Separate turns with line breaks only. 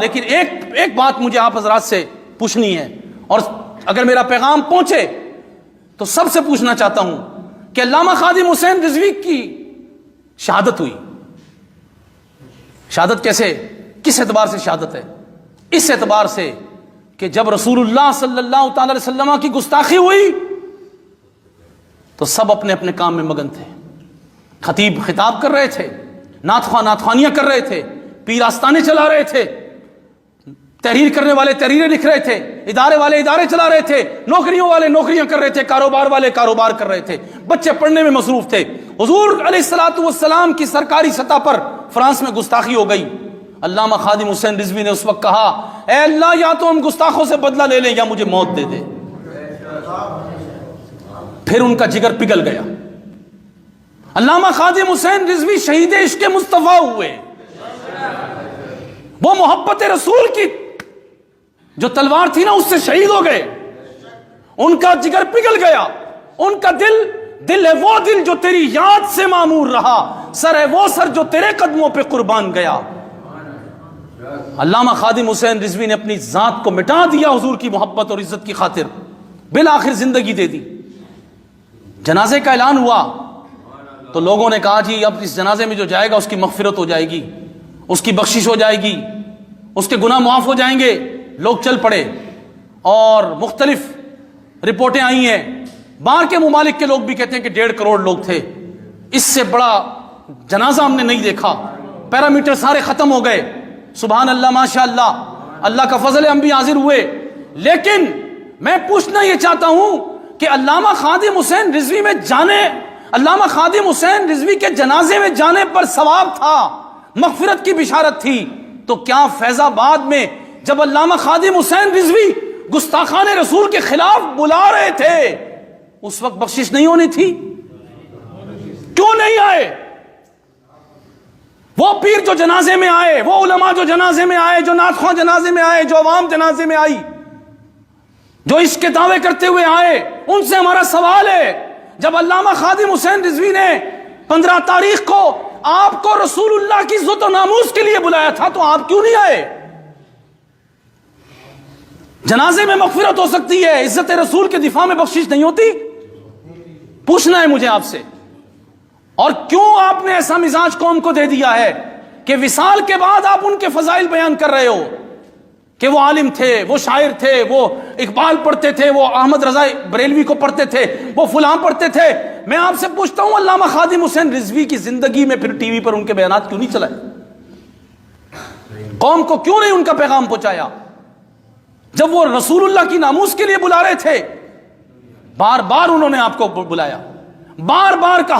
لیکن ایک بات مجھے آپ حضرات سے پوچھنی ہے، اور اگر میرا پیغام پہنچے تو سب سے پوچھنا چاہتا ہوں کہ علامہ خادم حسین رضوی کی شہادت ہوئی، شہادت کیسے، کس اعتبار سے شہادت ہے؟ اس اعتبار سے کہ جب رسول اللہ صلی اللہ تعالی علیہ وسلم کی گستاخی ہوئی تو سب اپنے اپنے کام میں مگن تھے، خطیب خطاب کر رہے تھے، نعت خوانیاں کر رہے تھے، پیر آستانے چلا رہے تھے، تحریر کرنے والے تحریریں لکھ رہے تھے، ادارے والے ادارے چلا رہے تھے، نوکریوں والے نوکریاں کر رہے تھے، کاروبار والے کاروبار کر رہے تھے، بچے پڑھنے میں مصروف تھے۔ حضور علیہ الصلوۃ والسلام کی سرکاری سطح پر فرانس میں گستاخی ہو گئی۔ علامہ خادم حسین رضوی نے اس وقت کہا، اے اللہ یا تو ہم گستاخوں سے بدلہ لے لیں یا مجھے موت دے دے۔ پھر ان کا جگر پگھل گیا۔ علامہ خادم حسین رضوی شہید عشق مصطفیٰ ہوئے۔ وہ محبت رسول کی جو تلوار تھی نا، اس سے شہید ہو گئے، ان کا جگر پگھل گیا، ان کا دل ہے وہ دل جو تیری یاد سے معمور رہا، سر ہے وہ سر جو تیرے قدموں پہ قربان گیا۔ علامہ خادم حسین رضوی نے اپنی ذات کو مٹا دیا حضور کی محبت اور عزت کی خاطر، بالآخر زندگی دے دی۔ جنازے کا اعلان ہوا تو لوگوں نے کہا جی اب اس جنازے میں جو جائے گا اس کی مغفرت ہو جائے گی، اس کی بخشش ہو جائے گی، اس کے گناہ معاف ہو جائیں گے۔ لوگ چل پڑے اور مختلف رپورٹیں آئی ہیں، باہر کے ممالک کے لوگ بھی کہتے ہیں کہ 1.5 کروڑ لوگ تھے، اس سے بڑا جنازہ ہم نے نہیں دیکھا، پیرامیٹر سارے ختم ہو گئے۔ سبحان اللہ، ماشاء اللہ، اللہ کا فضل ہے، ہم بھی حاضر ہوئے۔ لیکن میں پوچھنا یہ چاہتا ہوں کہ علامہ خادم حسین رضوی میں جانے، علامہ خادم حسین رضوی کے جنازے میں جانے پر ثواب تھا، مغفرت کی بشارت تھی، تو کیا فیض آباد میں جب علامہ خادم حسین رضوی گستاخان رسول کے خلاف بلا رہے تھے اس وقت بخشش نہیں ہونی تھی؟ کیوں نہیں آئے؟ وہ پیر جو جنازے میں آئے، وہ علماء جو جنازے میں آئے، جو نعت خواں جنازے میں آئے، جو عوام جنازے میں آئی، جو عشق کے دعوے کرتے ہوئے آئے، ان سے ہمارا سوال ہے، جب علامہ خادم حسین رضوی نے 15 تاریخ کو آپ کو رسول اللہ کی عزت و ناموس کے لیے بلایا تھا تو آپ کیوں نہیں آئے؟ جنازے میں مغفرت ہو سکتی ہے، عزت رسول کے دفاع میں بخشش نہیں ہوتی؟ پوچھنا ہے مجھے آپ سے۔ اور کیوں آپ نے ایسا مزاج قوم کو دے دیا ہے کہ وصال کے بعد آپ ان کے فضائل بیان کر رہے ہو کہ وہ عالم تھے، وہ شاعر تھے، وہ اقبال پڑھتے تھے، وہ احمد رضا بریلوی کو پڑھتے تھے، وہ فلاں پڑھتے تھے۔ میں آپ سے پوچھتا ہوں، علامہ خادم حسین رضوی کی زندگی میں پھر ٹی وی پر ان کے بیانات کیوں نہیں چلائے؟ قوم کو کیوں نہیں ان کا پیغام پہنچایا؟ جب وہ رسول اللہ کی ناموس کے لیے بلا رہے تھے، بار بار انہوں نے آپ کو بلایا، بار بار کہا